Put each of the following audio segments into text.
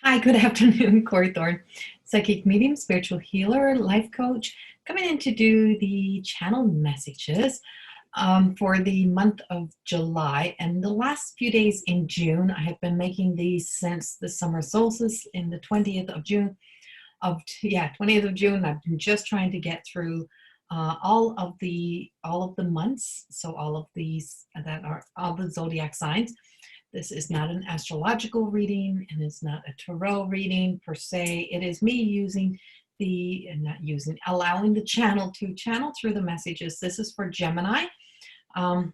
Hi, good afternoon. Corrie Thorne, psychic medium, spiritual healer, life coach, coming in to do the channel messages for the month of July. And the last few days in June, I have been making these since the summer solstice in the 20th of June. 20th of June. I've been just trying to get through all of the months, so all of these that are all the zodiac signs. This is not an astrological reading, and it's not a tarot reading per se. It is me allowing the channel to channel through the messages. This is for Gemini. And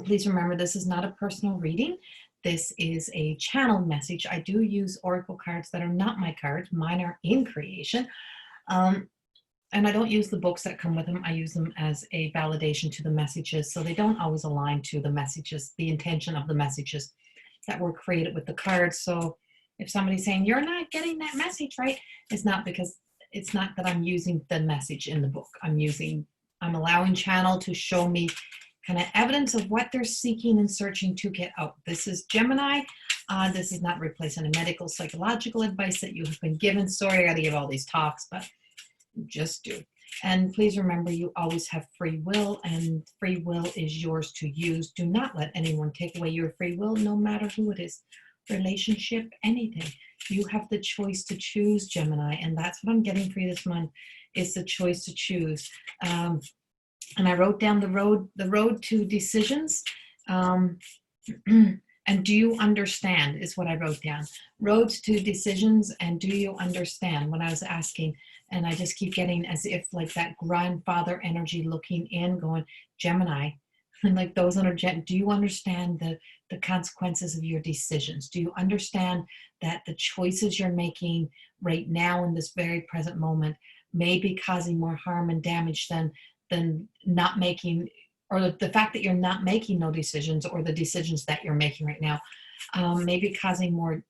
please remember, this is not a personal reading. This is a channel message. I do use oracle cards that are not my cards. Mine are in creation. And I don't use the books that come with them. I use them as a validation to the messages. So they don't always align to the messages, the intention of the messages that were created with the cards. So if somebody's saying, you're not getting that message right, it's not that I'm using the message in the book. I'm allowing channel to show me kind of evidence of what they're seeking and searching to get out. This is Gemini. This is not replacing a medical, psychological advice that you have been given. Sorry, I got to give all these talks, but just do. And please remember, you always have free will, and free will is yours to use. Do not let anyone take away your free will, no matter who it is. Relationship, anything. You have the choice to choose, Gemini, and that's what I'm getting for you this month, is the choice to choose. And I wrote down the road to decisions. And do you understand is what I wrote down. Roads to decisions, and do you understand? When I was asking, and I just keep getting as if like that grandfather energy looking in, going, Gemini, and like those under do you understand the consequences of your decisions? Do you understand that the choices you're making right now in this very present moment may be causing more harm and damage than not making, or the fact that you're not making no decisions, or the decisions that you're making right now may be causing more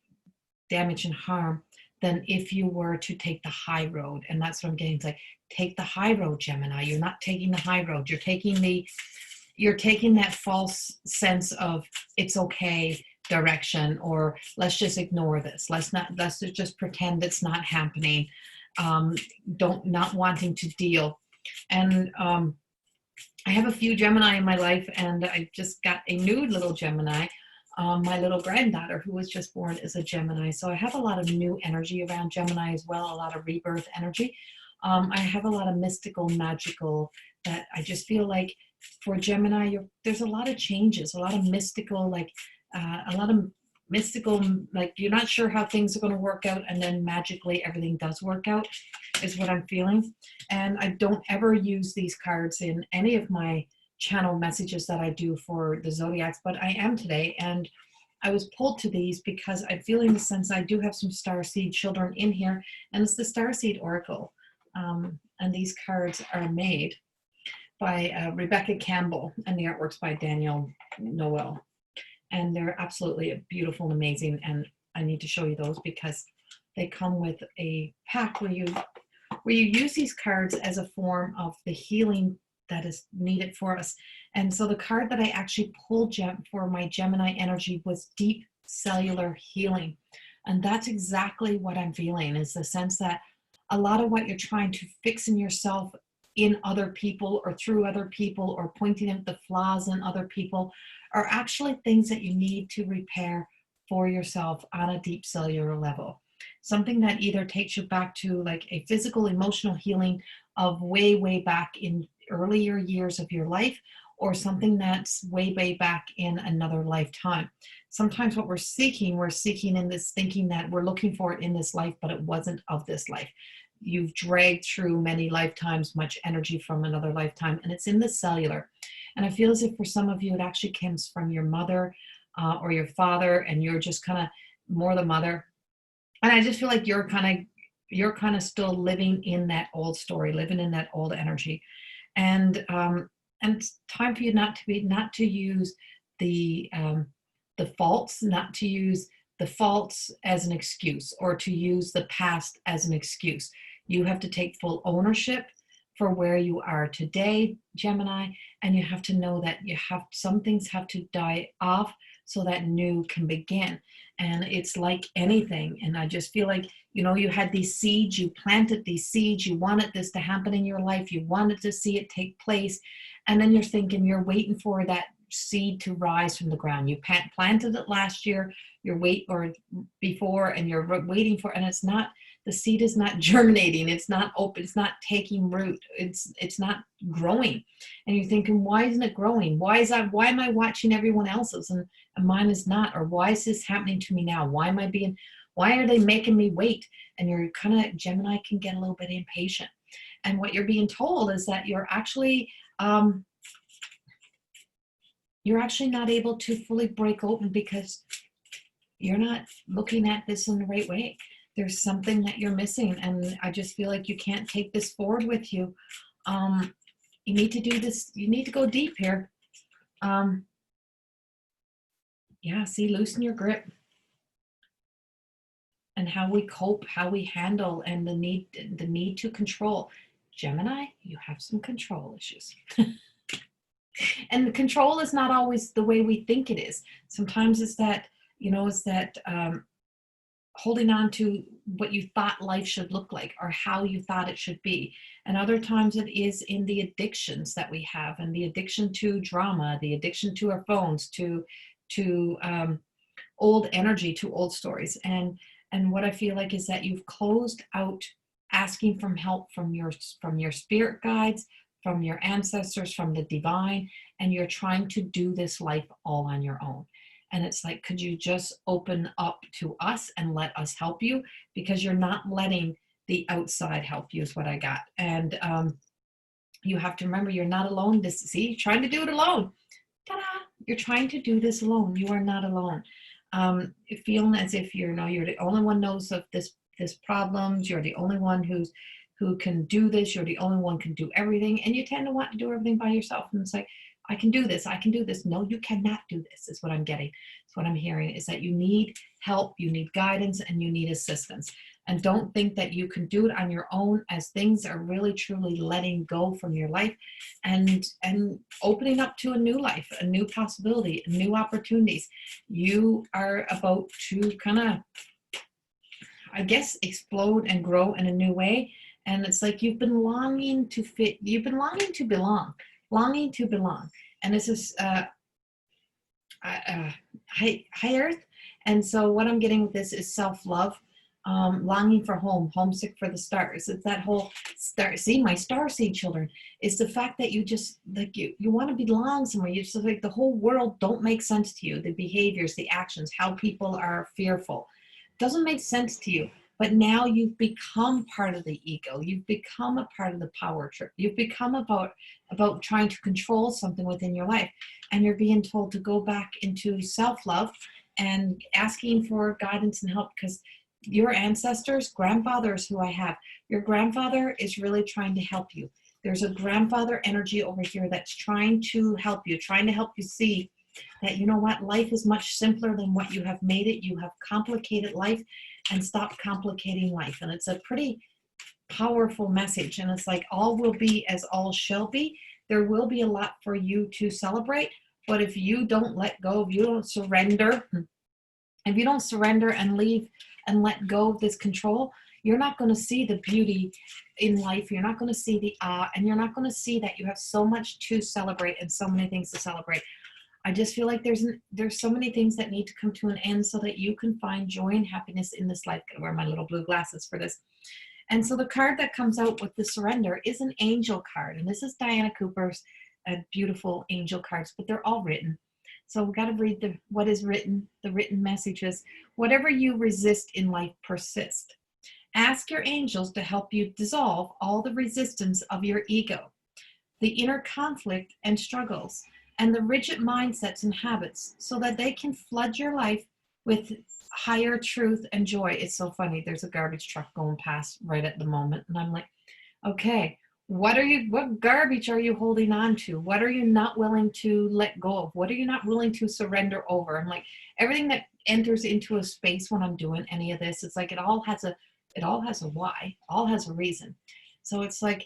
damage and harm than if you were to take the high road. And that's what I'm getting. It's like, take the high road, Gemini. You're not taking the high road. You're taking that false sense of it's okay direction, or let's just ignore this. Let's just pretend it's not happening. Not wanting to deal. And I have a few Gemini in my life, and I just got a new little Gemini. My little granddaughter, who was just born, is a Gemini. So I have a lot of new energy around Gemini as well, a lot of rebirth energy. I have a lot of mystical, magical, that I just feel like for Gemini, there's a lot of changes, a lot of mystical, like you're not sure how things are going to work out, and then magically everything does work out, is what I'm feeling. And I don't ever use these cards in any of my channel messages that I do for the zodiacs, but I am today, and I was pulled to these because I feel in the sense I do have some starseed children in here, and it's the Starseed Oracle. And these cards are made by Rebecca Campbell, and the artwork's by Daniel Noel. And they're absolutely beautiful and amazing, and I need to show you those because they come with a pack where you use these cards as a form of the healing that is needed for us. And so the card that I actually pulled for my Gemini energy was deep cellular healing. And that's exactly what I'm feeling, is the sense that a lot of what you're trying to fix in yourself, in other people or through other people, or pointing out the flaws in other people, are actually things that you need to repair for yourself on a deep cellular level. Something that either takes you back to like a physical, emotional healing of way, way back in earlier years of your life, or something that's way, way back in another lifetime. Sometimes what we're seeking in this, thinking that we're looking for it in this life, but it wasn't of this life. You've dragged through many lifetimes, much energy from another lifetime, and it's in the cellular. And I feel as if for some of you, it actually comes from your mother or your father, and you're just kind of more the mother. And I just feel like you're kind of still living in that old story, living in that old energy. And it's time for you not to use the faults, not to use the faults as an excuse, or to use the past as an excuse. You have to take full ownership for where you are today, Gemini, and you have to know that some things have to die off so that new can begin. And it's like anything. And I just feel like, you know, you had these seeds, you planted these seeds, you wanted this to happen in your life, you wanted to see it take place. And then you're thinking, you're waiting for that seed to rise from the ground. You planted it last year, or before, and you're waiting for, and it's not, the seed is not germinating, it's not open, it's not taking root, it's not growing. And you're thinking, why isn't it growing? Why am I watching everyone else's and mine is not? Or why is this happening to me now? Why are they making me wait? And you're kind of, Gemini can get a little bit impatient. And what you're being told is that you're actually not able to fully break open because you're not looking at this in the right way. There's something that you're missing, and I just feel like you can't take this forward with you. You need to do this. You need to go deep here. Yeah, see, loosen your grip. And how we cope, how we handle, and the need to control. Gemini, you have some control issues. And the control is not always the way we think it is. Sometimes it's that, you know, holding on to what you thought life should look like or how you thought it should be. And other times it is in the addictions that we have, and the addiction to drama, the addiction to our phones, to old energy, to old stories. And what I feel like is that you've closed out asking for help from your spirit guides, from your ancestors, from the divine, and you're trying to do this life all on your own. And it's like, could you just open up to us and let us help you? Because you're not letting the outside help you is what I got. And you have to remember, you're not alone. You're trying to do it alone. Ta-da! You're trying to do this alone. You are not alone. Feeling as if you're the only one knows of this problems. You're the only one who can do this. You're the only one can do everything. And you tend to want to do everything by yourself. And it's like, I can do this. I can do this. No, you cannot do this, is what I'm getting. It's what I'm hearing, is that you need help, you need guidance, and you need assistance. And don't think that you can do it on your own, as things are really truly letting go from your life and opening up to a new life, a new possibility, new opportunities. You are about to kind of, I guess, explode and grow in a new way. And it's like you've been longing to fit, you've been longing to belong. And this is high earth. And so what I'm getting with this is self-love, longing for home, homesick for the stars. It's that whole star. See, my star seed children, is the fact that you just like you want to belong somewhere. You just like the whole world don't make sense to you. The behaviors, the actions, how people are fearful, doesn't make sense to you. But now you've become part of the ego. You've become a part of the power trip. You've become about trying to control something within your life. And you're being told to go back into self-love and asking for guidance and help, because your ancestors, grandfathers who I have, your grandfather is really trying to help you. There's a grandfather energy over here that's trying to help you see that, you know what, life is much simpler than what you have made it. You have complicated life, and stop complicating life. And it's a pretty powerful message. And it's like, all will be as all shall be. There will be a lot for you to celebrate. But if you don't let go, if you don't surrender and leave and let go of this control, you're not going to see the beauty in life. You're not going to see the and you're not going to see that you have so much to celebrate and so many things to celebrate. I just feel like there's so many things that need to come to an end so that you can find joy and happiness in this life. I'm gonna wear my little blue glasses for this. And so the card that comes out with the surrender is an angel card. And this is Diana Cooper's beautiful angel cards, but they're all written. So we got to read what is written, the written messages. Whatever you resist in life, persist. Ask your angels to help you dissolve all the resistance of your ego, the inner conflict and struggles, and the rigid mindsets and habits, so that they can flood your life with higher truth and joy. It's so funny. There's a garbage truck going past right at the moment. And I'm like, okay, what garbage are you holding on to? What are you not willing to let go of? What are you not willing to surrender over? I'm like, everything that enters into a space when I'm doing any of this, it's like it all has a why, all has a reason. So it's like,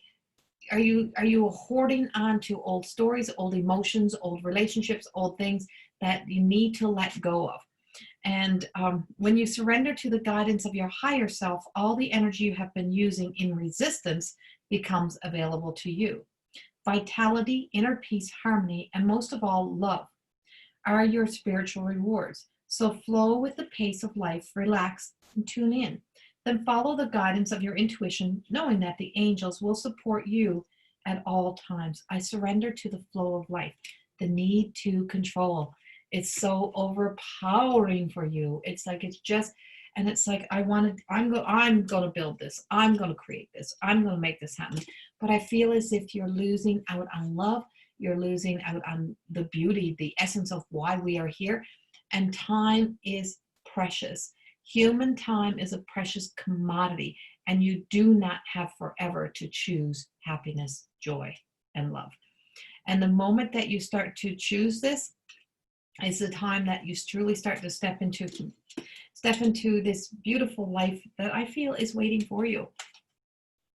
are you hoarding on to old stories, old emotions, old relationships, old things that you need to let go of. And when you surrender to the guidance of your higher self, all the energy you have been using in resistance becomes available to you. Vitality, inner peace, harmony, and most of all, love are your spiritual rewards. So flow with the pace of life, relax, and tune in. Then follow the guidance of your intuition, knowing that the angels will support you at all times. I surrender to the flow of life, the need to control. It's so overpowering for you. It's like I'm going to build this. I'm going to create this. I'm going to make this happen. But I feel as if you're losing out on love. You're losing out on the beauty, the essence of why we are here. And time is precious. Human time is a precious commodity, and you do not have forever to choose happiness, joy, and love. And the moment that you start to choose this is the time that you truly start to step into this beautiful life that I feel is waiting for you.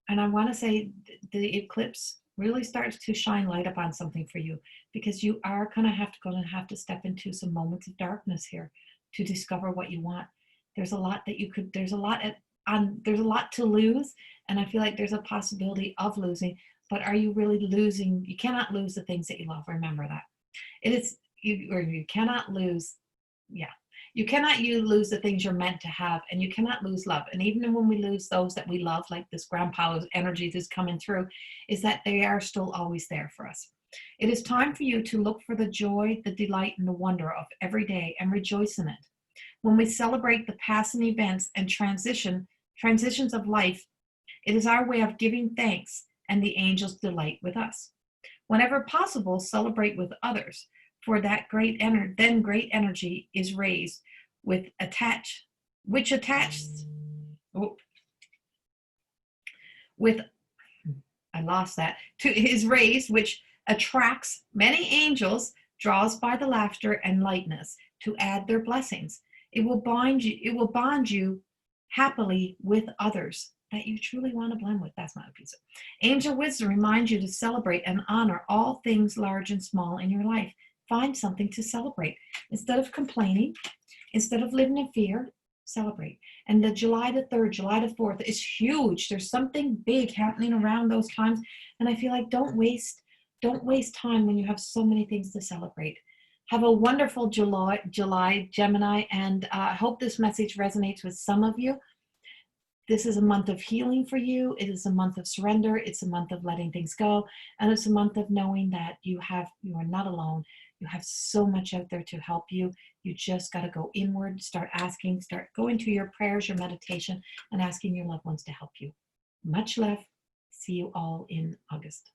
And I want to say the eclipse really starts to shine light upon something for you, because you are going to have to step into some moments of darkness here to discover what you want. There's a lot to lose, and I feel like there's a possibility of losing. But are you really losing? You cannot lose the things that you love. Remember that. You cannot lose. Yeah. You cannot lose the things you're meant to have, and you cannot lose love. And even when we lose those that we love, like this grandpa's energy that's coming through, is that they are still always there for us. It is time for you to look for the joy, the delight, and the wonder of every day and rejoice in it. When we celebrate the passing events and transitions of life, it is our way of giving thanks, and the angels delight with us. Whenever possible, celebrate with others, for that great energy is raised with which attaches which attracts many angels, draws by the laughter and lightness to add their blessings. It will bond you happily with others that you truly want to blend with. That's not a piece of angel wisdom reminds you to celebrate and honor all things large and small in your life. Find something to celebrate. Instead of complaining, instead of living in fear, celebrate. And the July the 3rd, July the 4th is huge. There's something big happening around those times. And I feel like don't waste time when you have so many things to celebrate. Have a wonderful July, Gemini, and I hope this message resonates with some of you. This is a month of healing for you. It is a month of surrender. It's a month of letting things go. And it's a month of knowing that you are not alone. You have so much out there to help you. You just got to go inward, start going to your prayers, your meditation, and asking your loved ones to help you. Much love. See you all in August.